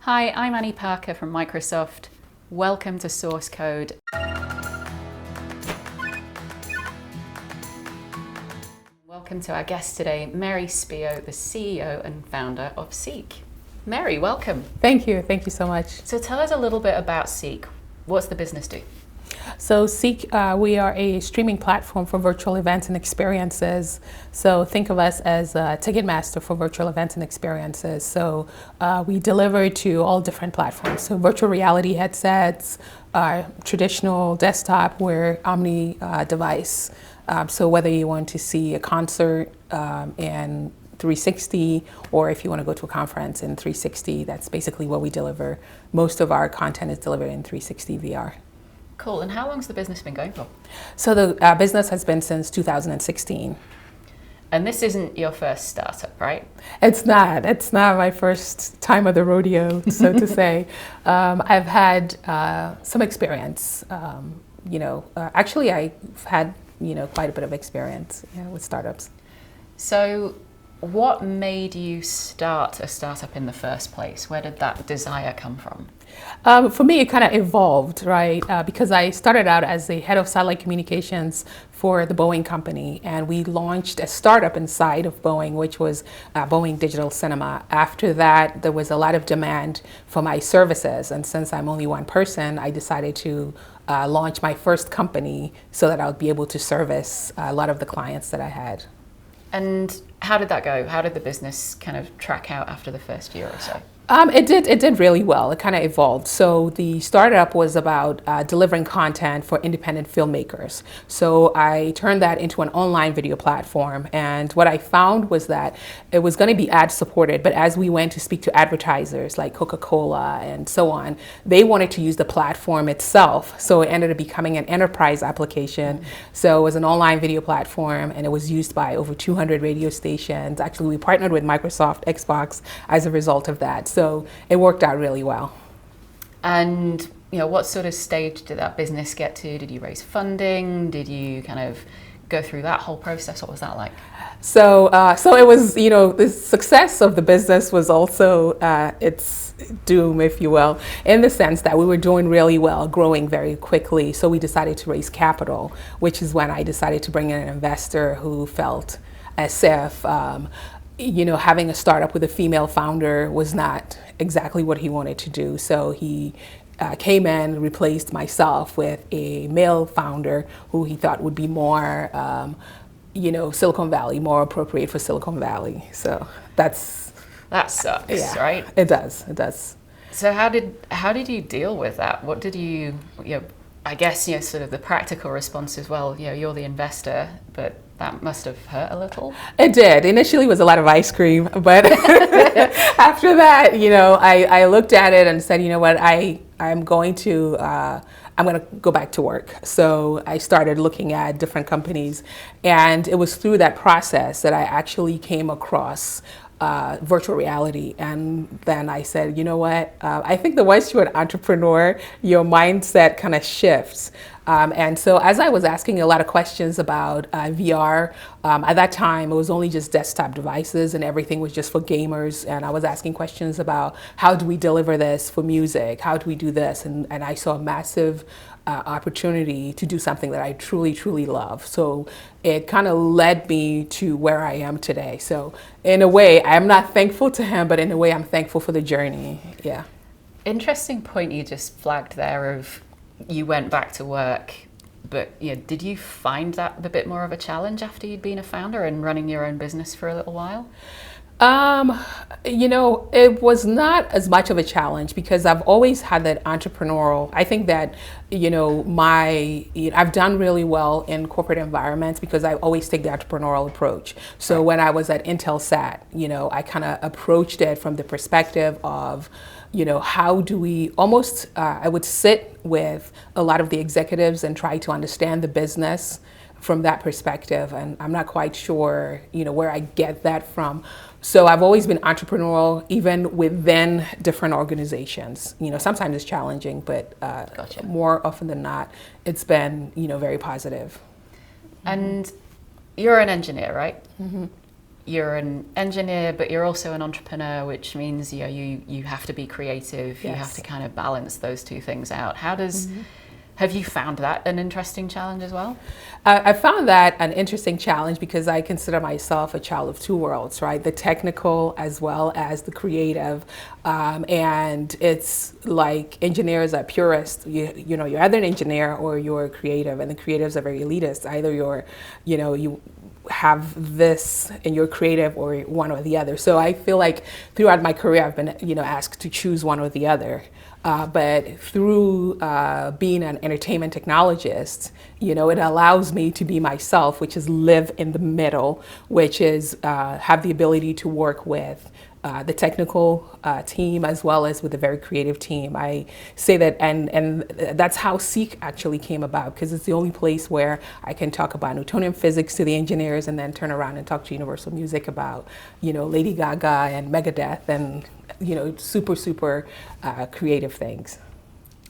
Hi, I'm Annie Parker from Microsoft. Welcome to Source Code. Welcome to our guest today, Mary Spio, the CEO and founder of Ceek. Mary, welcome. Thank you. Thank you so much. So tell us a little bit about Ceek. What's the business do? So Ceek, we are a streaming platform for virtual events and experiences. So think of us as a Ticketmaster for virtual events and experiences. So we deliver to all different platforms. So virtual reality headsets, traditional desktop, we're omni device. So whether you want to see a concert in 360, or if you want to go to a conference in 360, that's basically what we deliver. Most of our content is delivered in 360 VR. Cool. And how long's the business been going for? So the business has been since 2016. And this isn't your first startup, right? It's not. It's not my first time of the rodeo, so to say. I've had some experience. Actually, I've had quite a bit of experience with startups. So what made you start a startup in the first place? Where did that desire come from? For me, it kind of evolved, right? Because I started out as the head of satellite communications for the Boeing company, and we launched a startup inside of Boeing, which was Boeing Digital Cinema. After that, there was a lot of demand for my services, and since I'm only one person, I decided to launch my first company so that I would be able to service a lot of the clients that I had. And how did that go? How did the business kind of track out after the first year or so? It did really well. It kind of evolved. So the startup was about delivering content for independent filmmakers. So I turned that into an online video platform. And what I found was that it was going to be ad supported. But as we went to speak to advertisers like Coca-Cola and so on, they wanted to use the platform itself. So it ended up becoming an enterprise application. Mm-hmm. So it was an online video platform, and it was used by over 200 radio stations. Actually, we partnered with Microsoft Xbox as a result of that. So it worked out really well. And what sort of stage did that business get to? Did you raise funding? Did you kind of go through that whole process? What was that like? So it was, the success of the business was also its doom, if you will, in the sense that we were doing really well, growing very quickly. So we decided to raise capital, which is when I decided to bring in an investor who felt as if having a startup with a female founder was not exactly what he wanted to do. So he came in, replaced myself with a male founder who he thought would be more, Silicon Valley, more appropriate for Silicon Valley. So that sucks, right? It does. So how did you deal with that? What did you I guess, sort of the practical response as well, you're the investor, but that must have hurt a little. It did. Initially, it was a lot of ice cream, but after that, I looked at it and said, you know what, I'm going to go back to work. So I started looking at different companies, and it was through that process that I actually came across virtual reality. And then I said, you know what, I think that once you're an entrepreneur, your mindset kind of shifts. And so as I was asking a lot of questions about VR, at that time it was only just desktop devices and everything was just for gamers. And I was asking questions about how do we deliver this for music? How do we do this? And I saw a massive opportunity to do something that I truly, truly love. So it kind of led me to where I am today. So in a way, I'm not thankful to him, but in a way, I'm thankful for the journey. Yeah. Interesting point you just flagged there of you went back to work, but did you find that a bit more of a challenge after you'd been a founder and running your own business for a little while? It was not as much of a challenge because I've always had that entrepreneurial. I think that, I've done really well in corporate environments because I always take the entrepreneurial approach. So when I was at Intelsat, I kind of approached it from the perspective of, how do we I would sit with a lot of the executives and try to understand the business from that perspective. And I'm not quite sure, where I get that from. So I've always been entrepreneurial, even within different organizations. Sometimes it's challenging, but Gotcha. More often than not, it's been, very positive. And you're an engineer, right? Mm-hmm. you're an engineer, but you're also an entrepreneur, which means you have to be creative. You have to kind of balance those two things out. How does have you found that an interesting challenge as well? I found that an interesting challenge because I consider myself a child of two worlds, right? The technical as well as the creative. And it's like engineers are purists. You know, you're either an engineer or you're creative, and the creatives are very elitist. Either you have this and you're creative, or one or the other. So I feel like throughout my career I've been asked to choose one or the other. But through being an entertainment technologist, it allows me to be myself, which is live in the middle, which is have the ability to work with the technical team as well as with a very creative team. I say that, and that's how Ceek actually came about, because it's the only place where I can talk about Newtonian physics to the engineers and then turn around and talk to Universal Music about, Lady Gaga and Megadeth and, super creative things.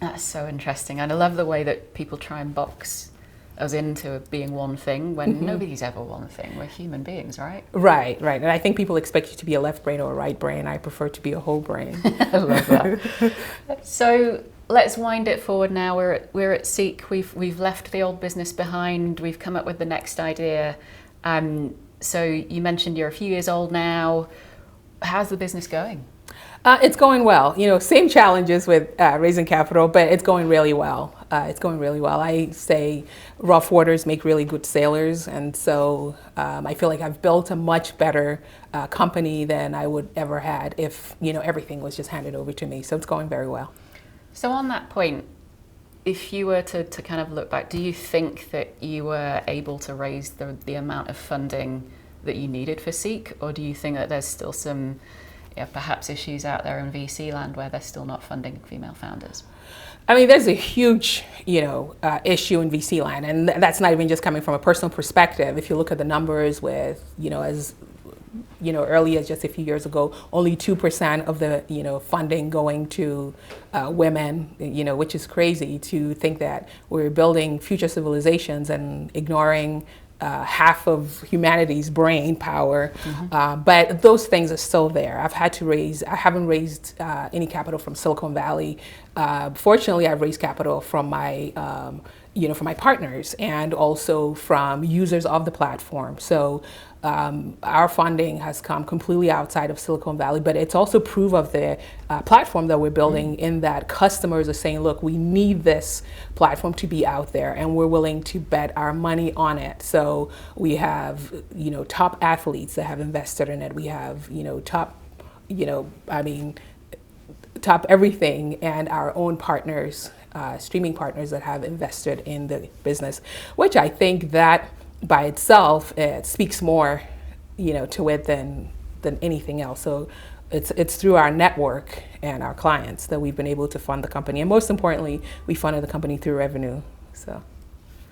That's so interesting. And I love the way that people try and box us into being one thing when nobody's ever one thing. We're human beings, right? Right. And I think people expect you to be a left brain or a right brain. I prefer to be a whole brain. I love that. So let's wind it forward now. We're at Ceek. We've left the old business behind. We've come up with the next idea. So you mentioned you're a few years old now. How's the business going? It's going well. Same challenges with raising capital, but it's going really well. I say rough waters make really good sailors, and so I feel like I've built a much better company than I would ever had if everything was just handed over to me. So it's going very well. So on that point, if you were to kind of look back, do you think that you were able to raise the amount of funding that you needed for Ceek, or do you think that there's still some perhaps issues out there in VC land where they're still not funding female founders? I mean, there's a huge, issue in VC land, and that's not even just coming from a personal perspective. If you look at the numbers with, as early as just a few years ago, only 2% of the, funding going to women, which is crazy to think that we're building future civilizations and ignoring half of humanity's brain power, but those things are still there. I haven't raised any capital from Silicon Valley. Fortunately, I've raised capital from my, from my partners and also from users of the platform. So our funding has come completely outside of Silicon Valley, but it's also proof of the platform that we're building, in that customers are saying, look, we need this platform to be out there, and we're willing to bet our money on it. So we have, top athletes that have invested in it. We have, top everything, and our own partners, streaming partners that have invested in the business, which I think that by itself, it speaks more, to it than anything else. So it's through our network and our clients that we've been able to fund the company. And most importantly, we funded the company through revenue. So,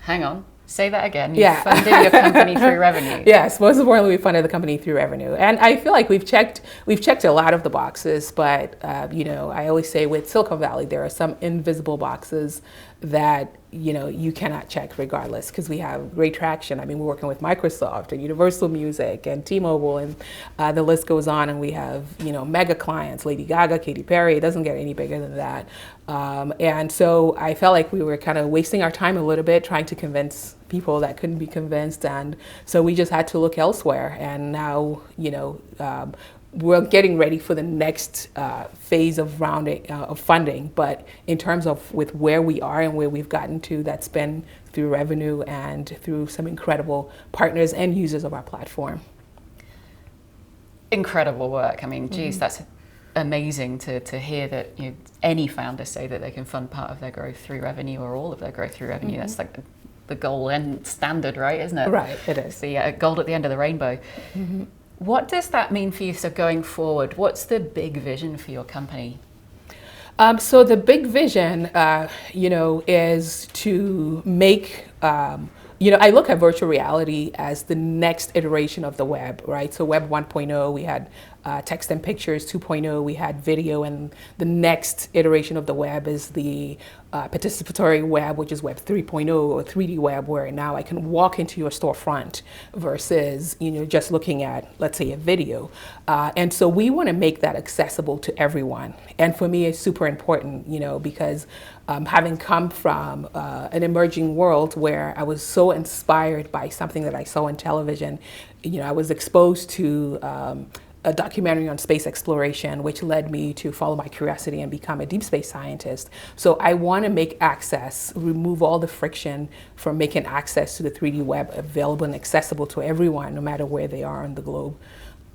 hang on. Say that again. You funded your company through revenue. Yes, most importantly, we funded the company through revenue. And I feel like we've checked a lot of the boxes, but I always say with Silicon Valley, there are some invisible boxes that you cannot check regardless, because we have great traction. I mean, we're working with Microsoft and Universal Music and T-Mobile, and the list goes on. And we have mega clients, Lady Gaga, Katy Perry. It doesn't get any bigger than that. And so I felt like we were kind of wasting our time a little bit trying to convince people that couldn't be convinced, and so we just had to look elsewhere. And now we're getting ready for the next phase of funding, but in terms of with where we are and where we've gotten to, that's been through revenue and through some incredible partners and users of our platform. Incredible work. I mean, geez, that's amazing to hear that any founder say that they can fund part of their growth through revenue or all of their growth through revenue. That's like the goal and standard, right? Isn't it? Right, it is. It's the gold at the end of the rainbow. What does that mean for you? So going forward, what's the big vision for your company? So the big vision, is to make, I look at virtual reality as the next iteration of the web, right? So Web 1.0, we had text and pictures 2.0, we had video, and the next iteration of the web is the participatory web, which is web 3.0 or 3D web, where now I can walk into your storefront versus just looking at, let's say, a video. And so we want to make that accessible to everyone. And for me, it's super important, because having come from an emerging world where I was so inspired by something that I saw on television, I was exposed to a documentary on space exploration, which led me to follow my curiosity and become a deep space scientist. So I want to make access, remove all the friction from making access to the 3D web available and accessible to everyone, no matter where they are on the globe,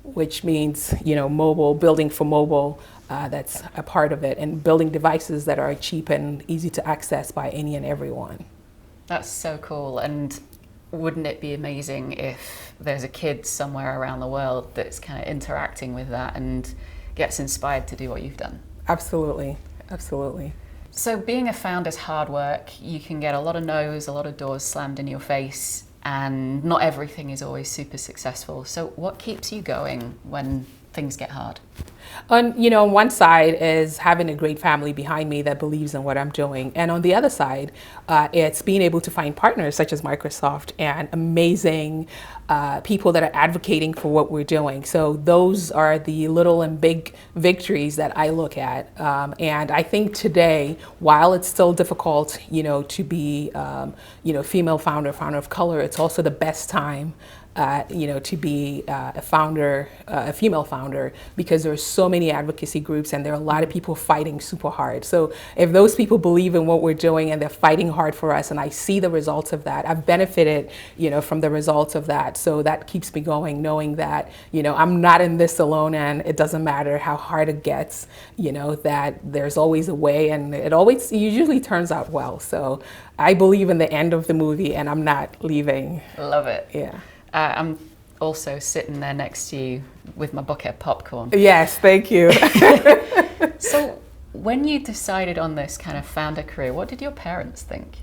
which means, mobile, building for mobile, that's a part of it, and building devices that are cheap and easy to access by any and everyone. That's so cool. And wouldn't it be amazing if there's a kid somewhere around the world that's kind of interacting with that and gets inspired to do what you've done? Absolutely, absolutely. So being a founder is hard work. You can get a lot of no's, a lot of doors slammed in your face, and not everything is always super successful. So what keeps you going when things get hard? On one side is having a great family behind me that believes in what I'm doing, and on the other side, it's being able to find partners such as Microsoft and amazing people that are advocating for what we're doing. So those are the little and big victories that I look at, and I think today, while it's still difficult, to be, female founder of color, it's also the best time to be a founder, a female founder, because there are so many advocacy groups and there are a lot of people fighting super hard. So if those people believe in what we're doing and they're fighting hard for us, and I see the results of that, I've benefited, from the results of that. So that keeps me going, knowing that, I'm not in this alone, and it doesn't matter how hard it gets, that there's always a way, and it usually turns out well. So I believe in the end of the movie, and I'm not leaving. Love it. Yeah. I'm also sitting there next to you with my bucket of popcorn. Yes, thank you. So when you decided on this kind of founder career, what did your parents think?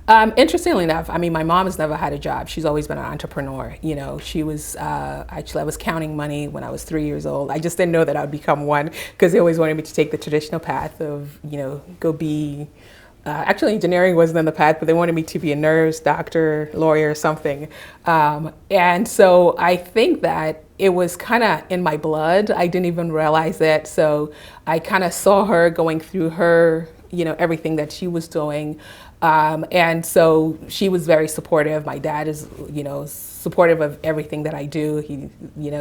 Interestingly enough, my mom has never had a job. She's always been an entrepreneur. She was, actually, I was counting money when I was 3 years old. I just didn't know that I would become one, because they always wanted me to take the traditional path of, go be, actually, engineering wasn't in the path, but they wanted me to be a nurse, doctor, lawyer, something. And so I think that it was kind of in my blood. I didn't even realize it. So I kind of saw her going through her, everything that she was doing. And so she was very supportive. My dad is, supportive of everything that I do.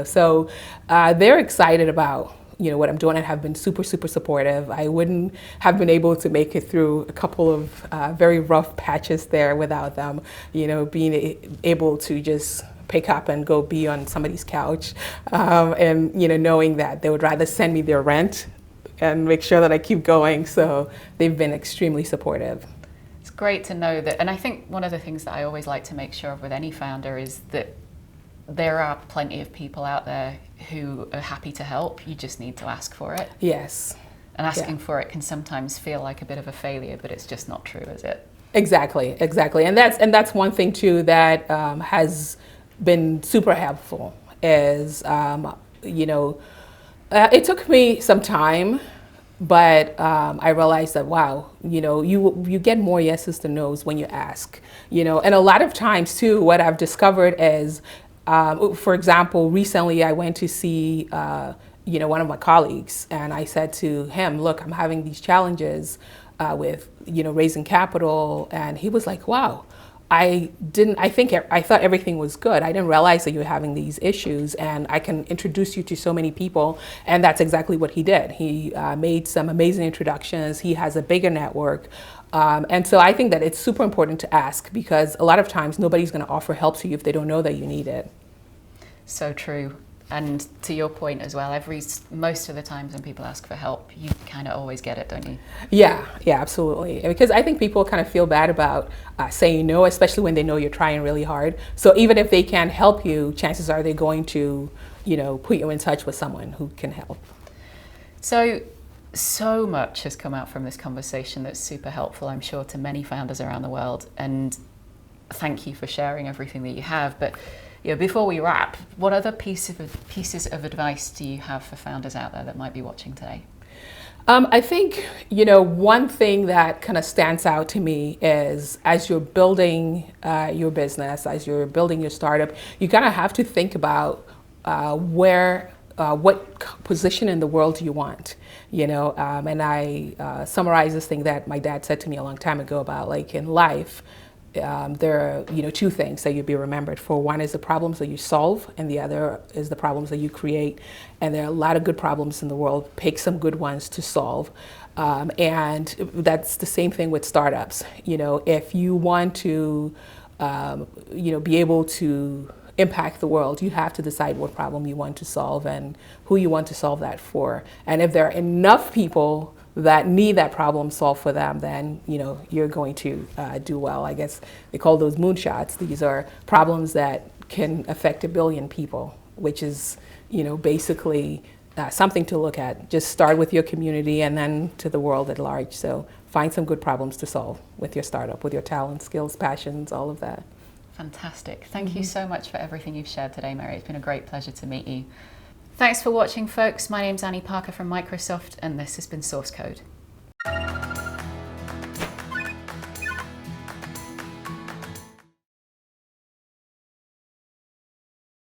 So they're excited about what I'm doing, and have been super, super supportive. I wouldn't have been able to make it through a couple of very rough patches there without them, being able to just pick up and go be on somebody's couch, and knowing that they would rather send me their rent and make sure that I keep going. So they've been extremely supportive. It's great to know that, and I think one of the things that I always like to make sure of with any founder is that there are plenty of people out there who are happy to help. You just need to ask for it. Yes. And asking for it can sometimes feel like a bit of a failure, but it's just not true, is it? Exactly. And that's one thing too that has been super helpful is, it took me some time, but I realized that, wow, you get more yeses than nos when you ask, and a lot of times too, what I've discovered is, for example, recently I went to see, one of my colleagues, and I said to him, look, I'm having these challenges with, raising capital. And he was like, wow, I thought everything was good. I didn't realize that you were having these issues, and I can introduce you to so many people. And that's exactly what he did. He made some amazing introductions. He has a bigger network. And so I think that it's super important to ask, because a lot of times nobody's going to offer help to you if they don't know that you need it. So true. And to your point as well, most of the times when people ask for help, you kind of always get it, don't you? Yeah, absolutely. Because I think people kind of feel bad about saying no, especially when they know you're trying really hard. So even if they can't help you, chances are they're going to, put you in touch with someone who can help. So much has come out from this conversation that's super helpful, I'm sure, to many founders around the world. And thank you for sharing everything that you have. But Before we wrap, what other pieces of advice do you have for founders out there that might be watching today? I think, one thing that kind of stands out to me is as you're building your business, as you're building your startup, you kind of have to think about what position in the world do you want, and I summarize this thing that my dad said to me a long time ago about, like, in life, there are, two things that you'll be remembered for. One is the problems that you solve, and the other is the problems that you create. And there are a lot of good problems in the world. Pick some good ones to solve. And that's the same thing with startups. If you want to, be able to impact the world, you have to decide what problem you want to solve and who you want to solve that for. And if there are enough people that need that problem solved for them, then you're going to do well. I guess they call those moonshots. These are problems that can affect 1 billion people, which is basically something to look at. Just start with your community and then to the world at large. So find some good problems to solve with your startup, with your talents, skills, passions, all of that. Fantastic. Thank you so much for everything you've shared today, Mary. It's been a great pleasure to meet you. Thanks for watching, folks. My name's Annie Parker from Microsoft, and this has been Source Code.